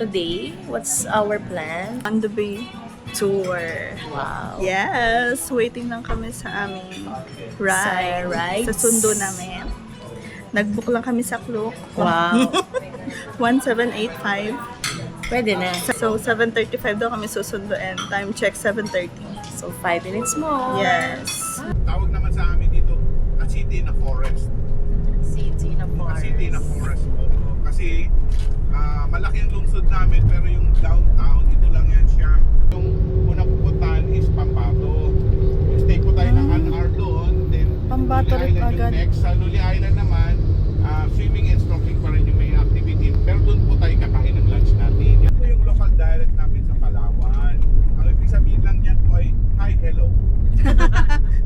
today, what's our plan? On the bay tour. Wow. Yes, waiting lang kami sa aming ride. Sa sundo namin. Nag-book lang kami sa Klook. Wow. 1785. Pwede na. So, 7:35 daw kami susundo and time check 7:30. So, 5 minutes more. Yes. Tawag naman sa amin dito, a city in a forest. City na A forest. city in a forest po. Kasi malaki ang lungsod namin pero yung downtown, ito lang yan siya. Yung unang pupuntahan is Pambato. Stay po tayo ng 1 hour doon. Then, Pambato Luli rin Island agad. yung next. Sa Luli Island naman, swimming and snorkeling pa rin yung may activity. Pero doon po tayo kakain ng lunch natin. Yan po yung local dialect namin sa Palawan. Ang ibig sabihin lang yan po ay hi, hello.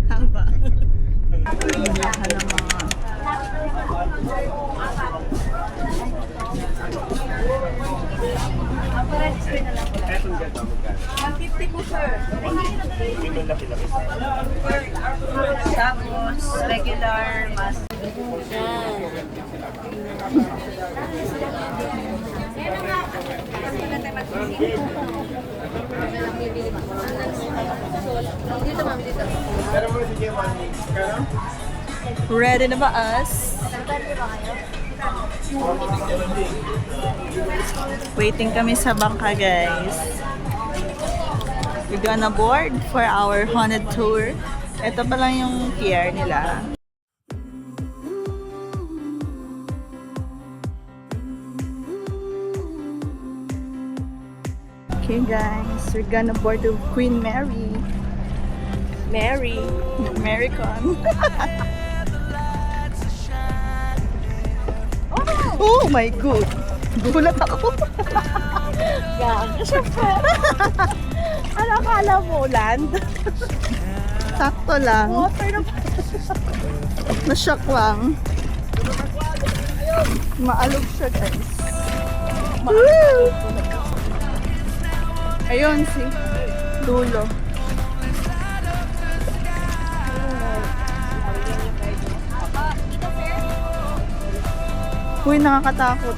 Haba. Lahat ng mga... Tapos, regular, mas... Ready na ba us? Waiting kami sa bangka, guys. We're gonna board for our haunted tour. Ito pa lang yung pier nila. Okay, guys. We're gonna board the Queen Mary. Mary. American. Oh my God! Gulat ako. Gaga siya po. Ano akala mo, land? Sakto lang. Water na Na-shock lang. Maalog siya, guys. Woo! Ayun, si dulo. Uy, nakakatakot.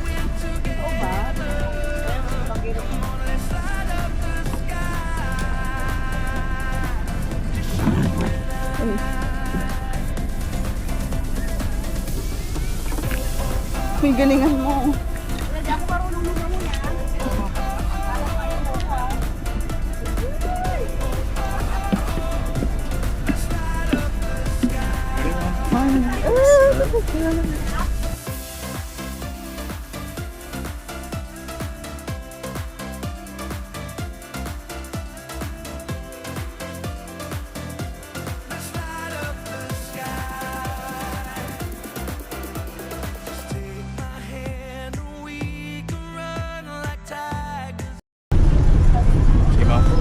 Uy. Uy, galingan mo.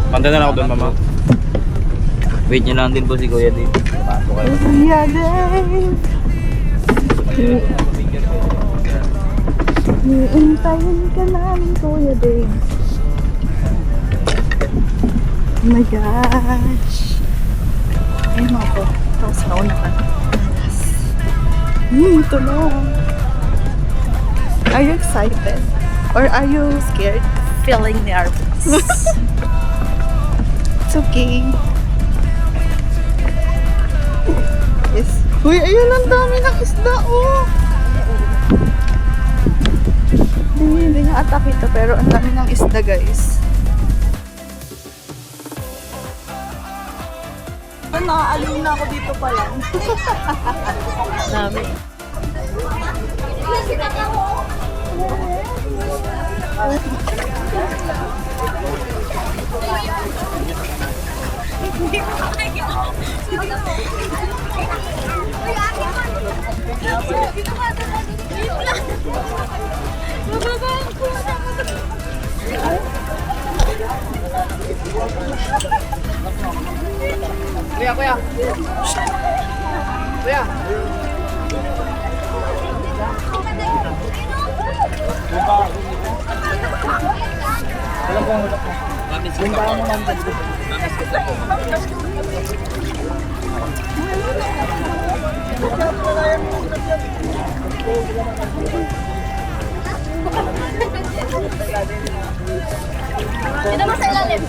Panda na ako doon, mama. Wait nyo lang din po si Kuya Dave. Pasok kayo. Kuya Dave! Iintayin ka namin, Kuya Dave. Oh my gosh! Ayun ako. Tapos nauna ka. Yes! Tulong! Are you excited? Or are you scared? feeling nervous. It's okay. Yes. Uy, ayun, ang dami ng isda, oh! Hindi nga atake ito, pero ang dami ng isda, guys. Nakaaliw na ako dito pa lang. Dami. Kuya, kuya. Kuya. Alam ko ang utak mo. Bumba mo lang dito. Dito mo sa ilalim.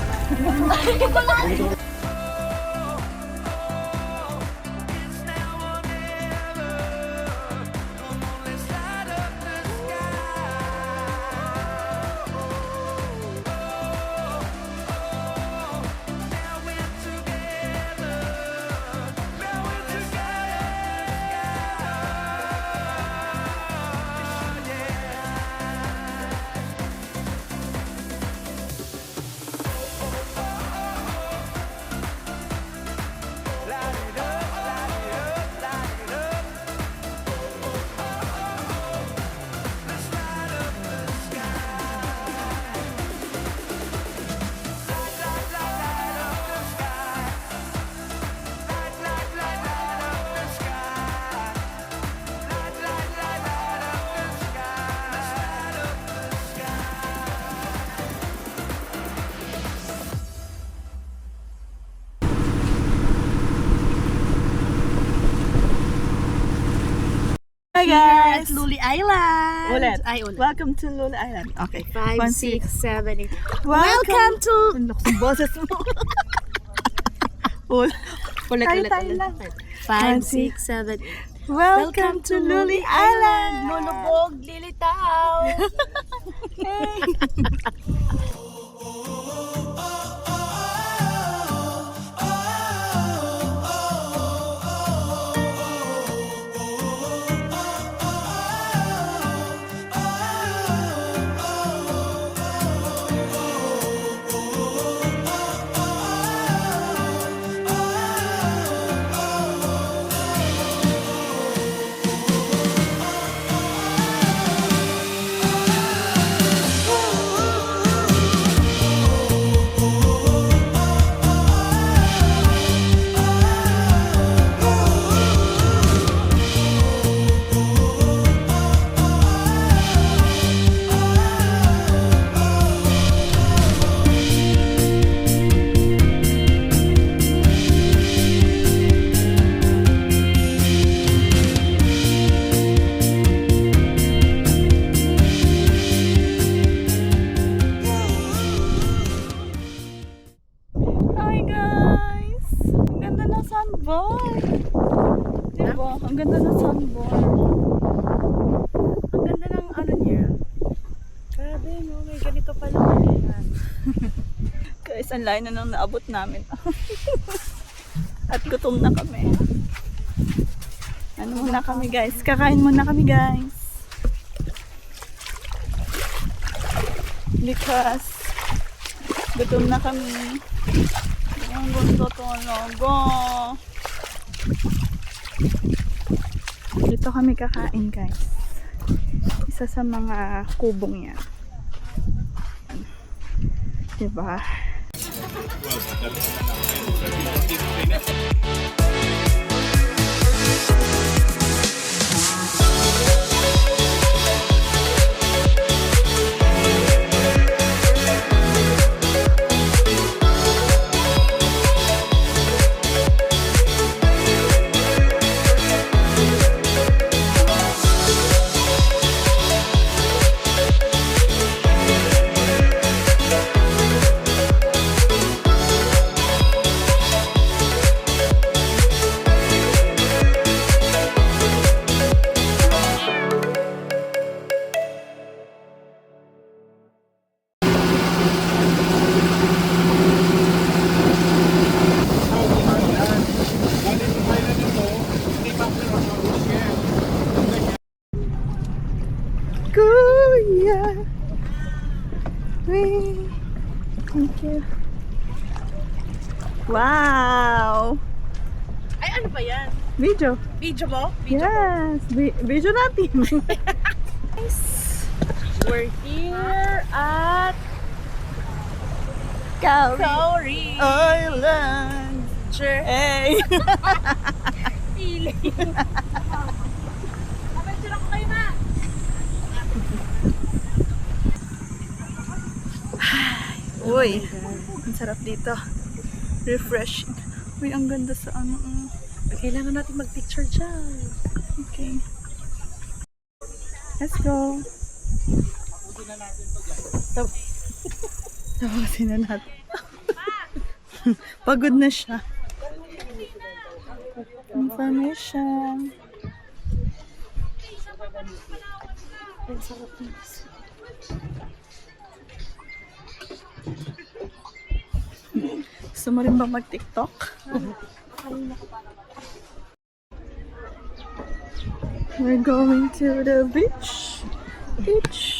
Hi guys! Luli Island. Ulit. Ay, ulit. Welcome to Lula Island. Okay. 5, 1, 6, 7, 8. Welcome to... Ang lakas ng boses mo. Ulit. Tayo lang. 5, 6, 7, 8. Welcome to Luli Island. Lulubog, lilitaw. Hi guys! Ang ganda ng sunboy! Diba? Ang ganda ng sunboy. Ang ganda ng ano niya. Grabe, no? May ganito pala. Guys, ang layo na nang naabot namin. At gutom na kami. Ano muna kami guys? Kakain muna kami guys. Because gutom na kami. Ang gusto talaga. Dito kami kakain guys. Isa sa mga kubong yan. Diba? Kuya! Thank you. Wow! Ay, ano ba yan? Video. Video mo? Yes! Video natin. We're here at Kauri Kauri. Island. Sure. Hey! Feeling. Kapag ko kayo, ma. Uy! Ang sarap dito. Refreshing. Uy, ang ganda sa ano. Kailangan natin mag-picture dyan. Okay. Let's go. Tawasin na natin. Pagod na siya. Information. Gusto mo rin ba mag-TikTok? We're going to the beach. Beach.